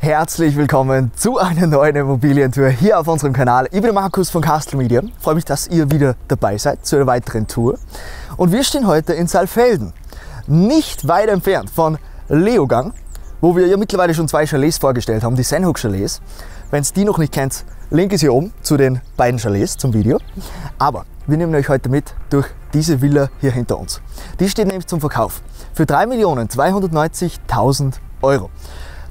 Herzlich willkommen zu einer neuen Immobilientour hier auf unserem Kanal. Ich bin Markus von Castle Media. Ich freue mich, dass ihr wieder dabei seid zu einer weiteren Tour. Und wir stehen heute in Saalfelden, nicht weit entfernt von Leogang, wo wir ja mittlerweile schon zwei Chalets vorgestellt haben, die Senhook Chalets. Wenn ihr die noch nicht kennt, Link ist hier oben zu den beiden Chalets zum Video. Aber wir nehmen euch heute mit durch diese Villa hier hinter uns. Die steht nämlich zum Verkauf für 3.290.000 €.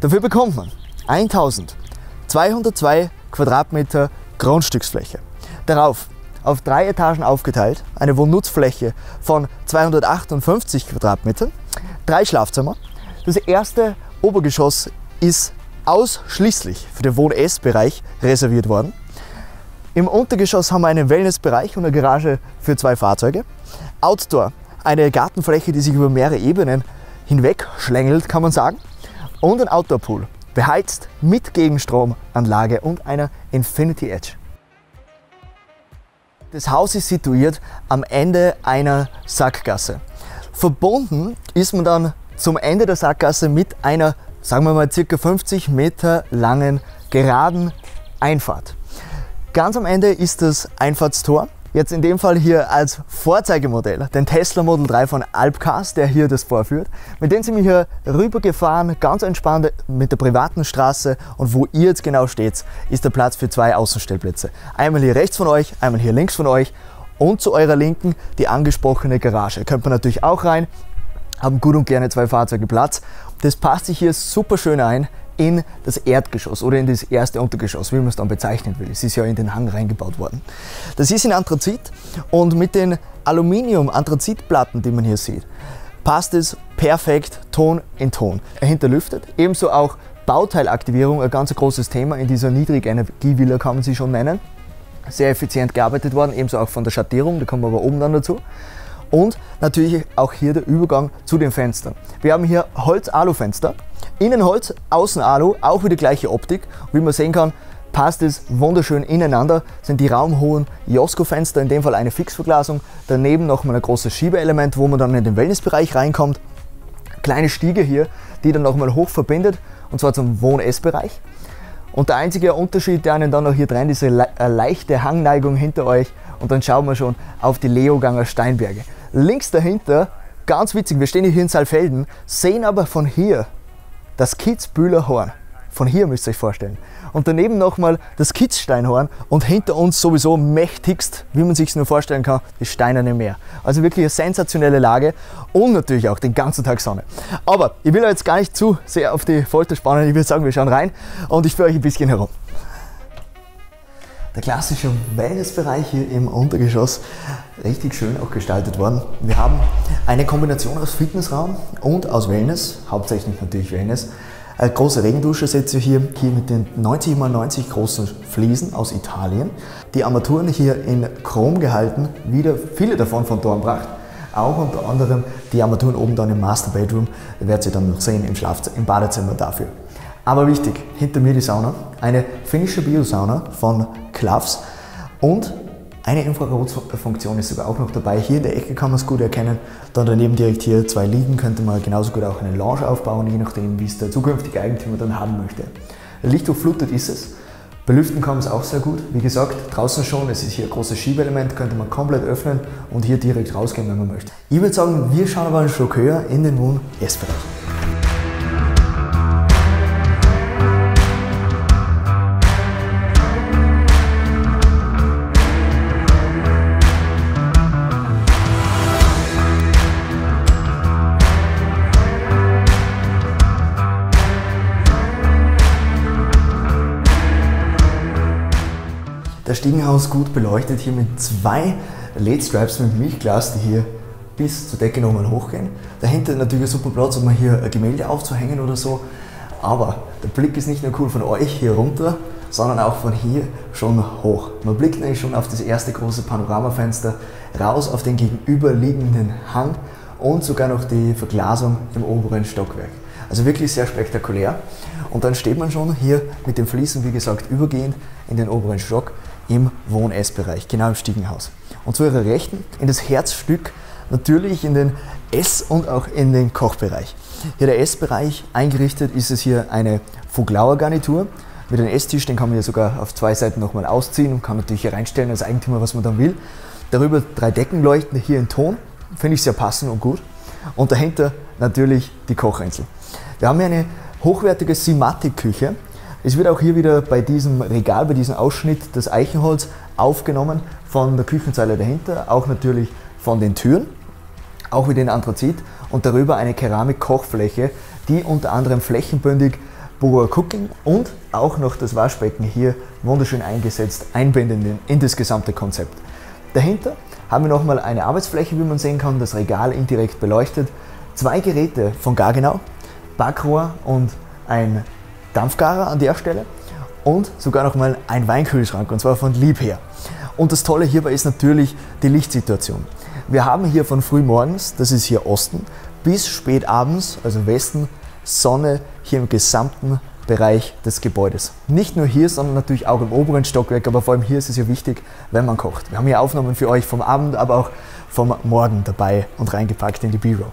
Dafür bekommt man 1.202 Quadratmeter Grundstücksfläche. Darauf auf 3 Etagen aufgeteilt eine Wohnnutzfläche von 258 Quadratmetern, 3 Schlafzimmer. Das erste Obergeschoss ist ausschließlich für den Wohn-Ess-Bereich reserviert worden. Im Untergeschoss haben wir einen Wellnessbereich und eine Garage für 2 Fahrzeuge. Outdoor eine Gartenfläche, die sich über mehrere Ebenen hinweg schlängelt, kann man sagen. Und ein Outdoor-Pool, beheizt mit Gegenstromanlage und einer Infinity Edge. Das Haus ist situiert am Ende einer Sackgasse. Verbunden ist man dann zum Ende der Sackgasse mit einer, sagen wir mal, ca. 50 Meter langen geraden Einfahrt. Ganz am Ende ist das Einfahrtstor. Jetzt in dem Fall hier als Vorzeigemodell den Tesla Model 3 von Alpcars, der hier das vorführt. Mit dem sind wir hier rübergefahren, ganz entspannt mit der privaten Straße, und wo ihr jetzt genau steht, ist der Platz für 2 Außenstellplätze. Einmal hier rechts von euch, einmal hier links von euch und zu eurer Linken die angesprochene Garage. Könnt man natürlich auch rein, haben gut und gerne 2 Fahrzeuge Platz. Das passt sich hier super schön ein in das Erdgeschoss oder in das erste Untergeschoss, wie man es dann bezeichnen will. Es ist ja in den Hang reingebaut worden. Das ist in Anthrazit, und mit den Aluminium-Anthrazitplatten, die man hier sieht, passt es perfekt Ton in Ton. Hinterlüftet, ebenso auch Bauteilaktivierung, ein ganz großes Thema in dieser Niedrigenergie-Villa, kann man sie schon nennen. Sehr effizient gearbeitet worden, ebenso auch von der Schattierung, da kommen wir aber oben dann dazu. Und natürlich auch hier der Übergang zu den Fenstern. Wir haben hier Holz-Alu-Fenster, innen Holz, außen Alu, auch wieder gleiche Optik. Und wie man sehen kann, passt es wunderschön ineinander, sind die raumhohen Josko-Fenster, in dem Fall eine Fixverglasung, daneben nochmal ein großes Schiebeelement, wo man dann in den Wellnessbereich reinkommt. Kleine Stiege hier, die dann nochmal hoch verbindet, und zwar zum Wohn-Ess-Bereich. Und der einzige Unterschied, der einen dann noch hier trennt, ist eine leichte Hangneigung hinter euch, und dann schauen wir schon auf die Leoganger Steinberge. Links dahinter, ganz witzig, wir stehen hier in Saalfelden, sehen aber von hier das Kitzbühler Horn. Von hier müsst ihr euch vorstellen. Und daneben nochmal das Kitzsteinhorn, und hinter uns sowieso mächtigst, wie man sich nur vorstellen kann, das Steinerne Meer. Also wirklich eine sensationelle Lage und natürlich auch den ganzen Tag Sonne. Aber ich will jetzt gar nicht zu sehr auf die Folter spannen, ich würde sagen, wir schauen rein und ich führe euch ein bisschen herum. Der klassische Wellnessbereich hier im Untergeschoss, richtig schön auch gestaltet worden. Wir haben eine Kombination aus Fitnessraum und aus Wellness, hauptsächlich natürlich Wellness. Eine große Regendusche seht ihr hier mit den 90 x 90 großen Fliesen aus Italien. Die Armaturen hier in Chrom gehalten, wieder viele davon von Dornbracht. Auch unter anderem die Armaturen oben dann im Master Bedroom, da werdet ihr dann noch sehen im Badezimmer dafür. Aber wichtig, hinter mir die Sauna, eine finnische Biosauna von Klafs, und eine Infrarotfunktion ist sogar auch noch dabei. Hier in der Ecke kann man es gut erkennen. Dann daneben direkt hier 2 Liegen, könnte man genauso gut auch eine Lounge aufbauen, je nachdem, wie es der zukünftige Eigentümer dann haben möchte. Lichtdurchflutet ist es. Belüften kann man es auch sehr gut. Wie gesagt, draußen schon, es ist hier ein großes Schiebeelement, könnte man komplett öffnen und hier direkt rausgehen, wenn man möchte. Ich würde sagen, wir schauen aber einen Schluck höher in den Wohn-Ess-Bereich. Das Stiegenhaus gut beleuchtet, hier mit 2 LED-Stripes mit Milchglas, die hier bis zur Decke nochmal hochgehen. Dahinter natürlich ein super Platz, um hier ein Gemälde aufzuhängen oder so. Aber der Blick ist nicht nur cool von euch hier runter, sondern auch von hier schon hoch. Man blickt nämlich schon auf das erste große Panoramafenster, raus auf den gegenüberliegenden Hang und sogar noch die Verglasung im oberen Stockwerk. Also wirklich sehr spektakulär. Und dann steht man schon hier mit den Fliesen, wie gesagt, übergehend in den oberen Stock im Wohn-Ess-Bereich, genau im Stiegenhaus. Und zu ihrer Rechten, in das Herzstück natürlich in den Ess- und auch in den Kochbereich. Hier der Essbereich, eingerichtet ist es hier eine Voglauer Garnitur. Mit einem Esstisch, den kann man hier sogar auf 2 Seiten nochmal ausziehen und kann natürlich hier reinstellen als Eigentümer, was man dann will. Darüber 3 Deckenleuchten hier in Ton, finde ich sehr passend und gut. Und dahinter natürlich die Kochinsel. Wir haben hier eine hochwertige Simatic-Küche. Es wird auch hier wieder bei diesem Regal, bei diesem Ausschnitt das Eichenholz aufgenommen von der Küchenzeile dahinter, auch natürlich von den Türen, auch wieder in Anthrazit und darüber eine Keramik-Kochfläche, die unter anderem flächenbündig Boa Cooking und auch noch das Waschbecken hier wunderschön eingesetzt, einbinden in das gesamte Konzept. Dahinter haben wir nochmal eine Arbeitsfläche, wie man sehen kann, das Regal indirekt beleuchtet, 2 Geräte von Gaggenau, Backrohr und ein Dampfgarer an der Stelle und sogar nochmal ein Weinkühlschrank, und zwar von Liebherr. Und das Tolle hierbei ist natürlich die Lichtsituation. Wir haben hier von frühmorgens, das ist hier Osten, bis spät abends, also Westen, Sonne hier im gesamten Bereich des Gebäudes. Nicht nur hier, sondern natürlich auch im oberen Stockwerk, aber vor allem hier ist es ja wichtig, wenn man kocht. Wir haben hier Aufnahmen für euch vom Abend, aber auch vom Morgen dabei und reingepackt in die B-Roll.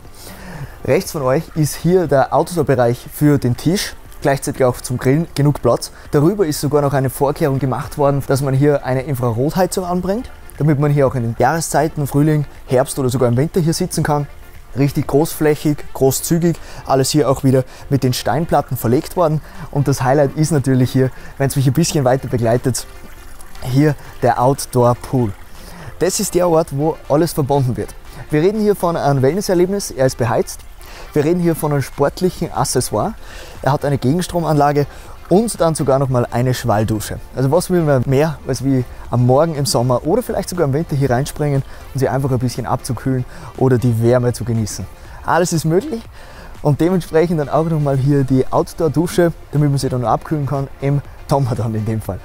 Rechts von euch ist hier der Outdoor-Bereich für den Tisch, gleichzeitig auch zum Grillen genug Platz. Darüber ist sogar noch eine Vorkehrung gemacht worden, dass man hier eine Infrarotheizung anbringt, damit man hier auch in den Jahreszeiten, Frühling, Herbst oder sogar im Winter hier sitzen kann. Richtig großflächig, großzügig, alles hier auch wieder mit den Steinplatten verlegt worden. Und das Highlight ist natürlich hier, wenn es mich ein bisschen weiter begleitet, hier der Outdoor Pool. Das ist der Ort, wo alles verbunden wird. Wir reden hier von einem Wellnesserlebnis, er ist beheizt. Wir reden hier von einem sportlichen Accessoire. Er hat eine Gegenstromanlage und dann sogar noch mal eine Schwalldusche. Also was will man mehr, als wie am Morgen im Sommer oder vielleicht sogar im Winter hier reinspringen und sich einfach ein bisschen abzukühlen oder die Wärme zu genießen. Alles ist möglich und dementsprechend dann auch noch mal hier die Outdoor-Dusche, damit man sich dann noch abkühlen kann im Sommer dann in dem Fall.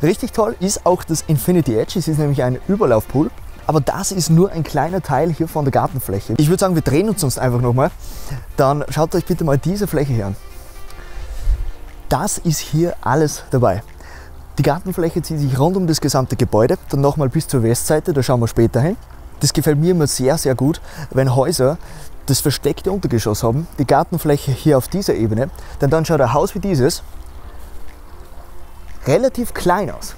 Richtig toll ist auch das Infinity Edge, es ist nämlich ein Überlaufpool. Aber das ist nur ein kleiner Teil hier von der Gartenfläche. Ich würde sagen, wir drehen uns einfach nochmal. Dann schaut euch bitte mal diese Fläche hier an. Das ist hier alles dabei. Die Gartenfläche zieht sich rund um das gesamte Gebäude, dann nochmal bis zur Westseite, da schauen wir später hin. Das gefällt mir immer sehr, sehr gut, wenn Häuser das versteckte Untergeschoss haben, die Gartenfläche hier auf dieser Ebene, denn dann schaut ein Haus wie dieses relativ klein aus,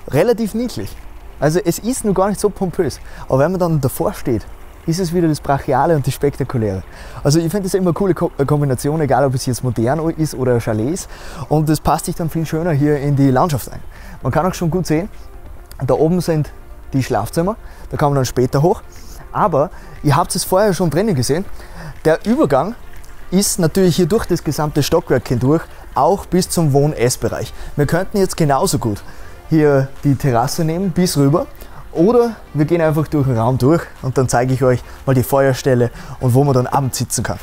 relativ niedlich. Also es ist nur gar nicht so pompös, aber wenn man dann davor steht, ist es wieder das Brachiale und das Spektakuläre. Also ich finde das immer eine coole Kombination, egal ob es jetzt modern ist oder Chalets, und das passt sich dann viel schöner hier in die Landschaft ein. Man kann auch schon gut sehen, da oben sind die Schlafzimmer, da kann man dann später hoch, aber ihr habt es vorher schon drinnen gesehen, der Übergang ist natürlich hier durch das gesamte Stockwerk hindurch, auch bis zum Wohn-Ess-Bereich. Wir könnten jetzt genauso gut hier die Terrasse nehmen bis rüber oder wir gehen einfach durch den Raum durch und dann zeige ich euch mal die Feuerstelle und wo man dann abends sitzen kann.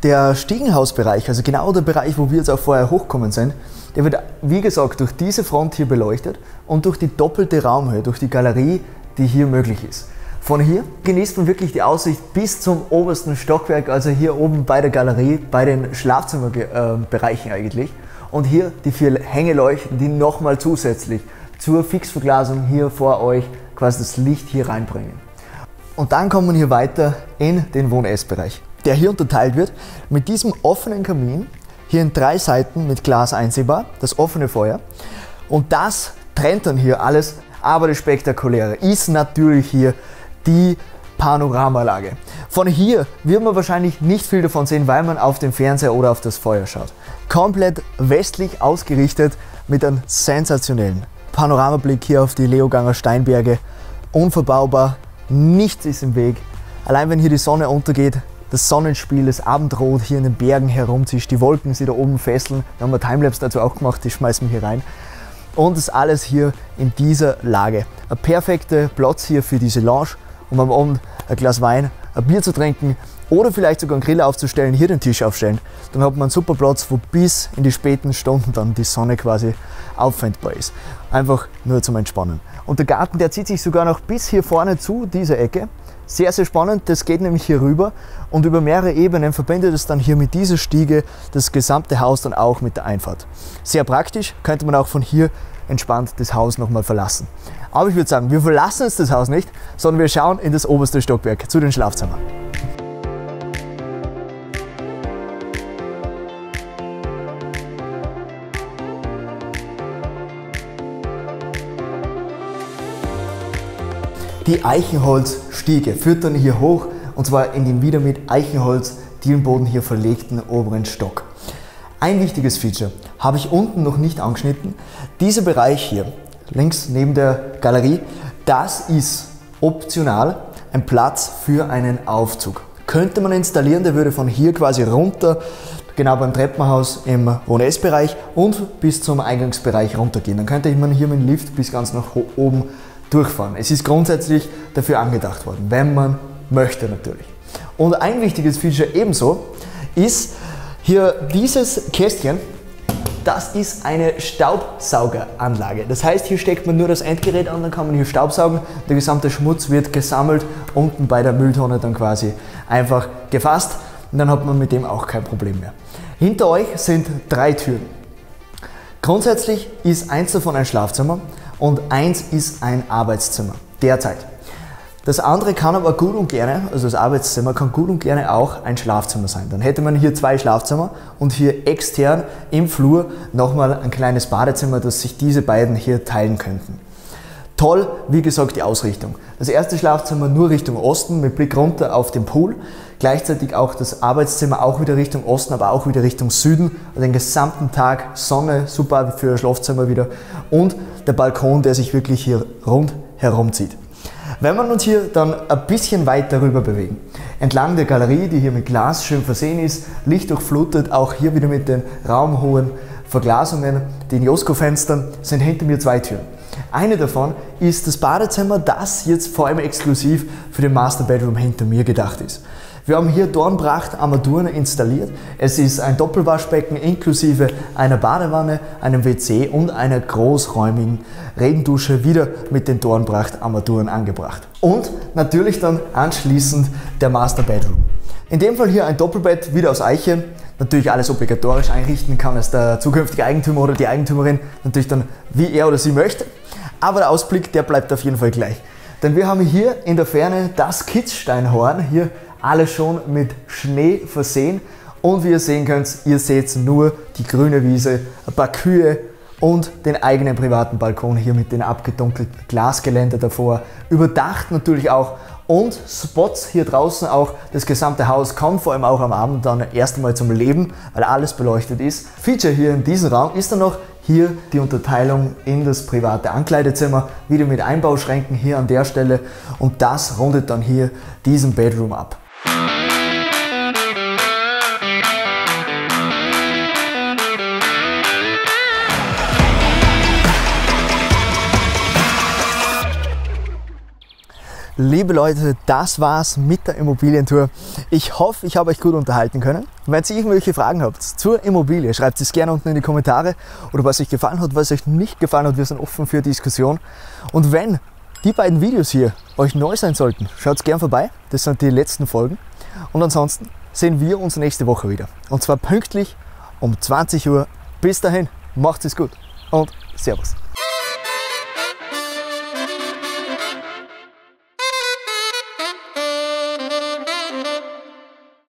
Der Stiegenhausbereich, also genau der Bereich, wo wir jetzt auch vorher hochgekommen sind, der wird, wie gesagt, durch diese Front hier beleuchtet und durch die doppelte Raumhöhe, durch die Galerie, die hier möglich ist. Von hier genießt man wirklich die Aussicht bis zum obersten Stockwerk, also hier oben bei der Galerie, bei den Schlafzimmerbereichen eigentlich. Und hier die 4 Hängeleuchten, die nochmal zusätzlich zur Fixverglasung hier vor euch quasi das Licht hier reinbringen. Und dann kommt man hier weiter in den Wohn-Ess-Bereich, der hier unterteilt wird mit diesem offenen Kamin, hier in 3 Seiten mit Glas einsehbar, das offene Feuer. Und das trennt dann hier alles, aber das Spektakuläre ist natürlich hier die Panoramalage. Von hier wird man wahrscheinlich nicht viel davon sehen, weil man auf den Fernseher oder auf das Feuer schaut. Komplett westlich ausgerichtet mit einem sensationellen Panoramablick hier auf die Leoganger Steinberge. Unverbaubar, nichts ist im Weg. Allein wenn hier die Sonne untergeht, das Sonnenspiel, das Abendrot hier in den Bergen herumzischt, die Wolken, die da oben fesseln. Da haben wir Timelapse dazu auch gemacht, die schmeißen wir hier rein. Und das alles hier in dieser Lage. Ein perfekter Platz hier für diese Lounge, um am Abend ein Glas Wein, ein Bier zu trinken oder vielleicht sogar einen Grill aufzustellen, hier den Tisch aufstellen. Dann hat man einen super Platz, wo bis in die späten Stunden dann die Sonne quasi auffindbar ist. Einfach nur zum Entspannen. Und der Garten, der zieht sich sogar noch bis hier vorne zu dieser Ecke. Sehr, sehr spannend, das geht nämlich hier rüber und über mehrere Ebenen verbindet es dann hier mit dieser Stiege das gesamte Haus dann auch mit der Einfahrt. Sehr praktisch, könnte man auch von hier entspannt das Haus nochmal verlassen. Aber ich würde sagen, wir verlassen jetzt das Haus nicht, sondern wir schauen in das oberste Stockwerk zu den Schlafzimmern. Die Eichenholzstiege führt dann hier hoch und zwar in den wieder mit Eichenholz Dielenboden hier verlegten oberen Stock. Ein wichtiges Feature habe ich unten noch nicht angeschnitten. Dieser Bereich hier, links neben der Galerie, das ist optional ein Platz für einen Aufzug. Könnte man installieren, der würde von hier quasi runter, genau beim Treppenhaus im Wohn-Ess-Bereich und bis zum Eingangsbereich runtergehen. Dann könnte man hier mit dem Lift bis ganz nach oben durchfahren. Es ist grundsätzlich dafür angedacht worden, wenn man möchte natürlich. Und ein wichtiges Feature ebenso ist hier dieses Kästchen. Das ist eine Staubsaugeranlage. Das heißt, hier steckt man nur das Endgerät an, dann kann man hier Staubsaugen. Der gesamte Schmutz wird gesammelt, unten bei der Mülltonne dann quasi einfach gefasst und dann hat man mit dem auch kein Problem mehr. Hinter euch sind 3 Türen. Grundsätzlich ist eins davon ein Schlafzimmer und eins ist ein Arbeitszimmer, derzeit. Das andere kann aber gut und gerne, also das Arbeitszimmer kann gut und gerne auch ein Schlafzimmer sein. Dann hätte man hier 2 Schlafzimmer und hier extern im Flur nochmal ein kleines Badezimmer, dass sich diese beiden hier teilen könnten. Toll, wie gesagt, die Ausrichtung. Das erste Schlafzimmer nur Richtung Osten mit Blick runter auf den Pool. Gleichzeitig auch das Arbeitszimmer auch wieder Richtung Osten, aber auch wieder Richtung Süden. Also den gesamten Tag Sonne, super für das Schlafzimmer wieder. Und der Balkon, der sich wirklich hier rundherum zieht. Wenn wir uns hier dann ein bisschen weiter rüber bewegen, entlang der Galerie, die hier mit Glas schön versehen ist, lichtdurchflutet, auch hier wieder mit den raumhohen Verglasungen, den Josko-Fenstern, sind hinter mir 2 Türen. Eine davon ist das Badezimmer, das jetzt vor allem exklusiv für den Master Bedroom hinter mir gedacht ist. Wir haben hier Dornbracht-Armaturen installiert. Es ist ein Doppelwaschbecken inklusive einer Badewanne, einem WC und einer großräumigen Regendusche wieder mit den Dornbracht-Armaturen angebracht. Und natürlich dann anschließend der Master Bedroom. In dem Fall hier ein Doppelbett, wieder aus Eiche. Natürlich alles obligatorisch einrichten kann es der zukünftige Eigentümer oder die Eigentümerin natürlich dann, wie er oder sie möchte. Aber der Ausblick, der bleibt auf jeden Fall gleich. Denn wir haben hier in der Ferne das Kitzsteinhorn, hier alles schon mit Schnee versehen. Und wie ihr sehen könnt, ihr seht nur die grüne Wiese, ein paar Kühe und den eigenen privaten Balkon hier mit den abgedunkelten Glasgeländer davor. Überdacht natürlich auch und Spots hier draußen auch. Das gesamte Haus kommt vor allem auch am Abend dann erst einmal zum Leben, weil alles beleuchtet ist. Feature hier in diesem Raum ist dann noch hier die Unterteilung in das private Ankleidezimmer, wieder mit Einbauschränken hier an der Stelle und das rundet dann hier diesen Bedroom ab. Liebe Leute, das war's mit der Immobilientour. Ich hoffe, ich habe euch gut unterhalten können. Wenn ihr irgendwelche Fragen habt zur Immobilie, schreibt es gerne unten in die Kommentare oder was euch gefallen hat, was euch nicht gefallen hat. Wir sind offen für Diskussion. Und wenn die beiden Videos hier euch neu sein sollten, schaut gerne vorbei. Das sind die letzten Folgen. Und ansonsten sehen wir uns nächste Woche wieder. Und zwar pünktlich um 20 Uhr. Bis dahin, macht es gut und Servus.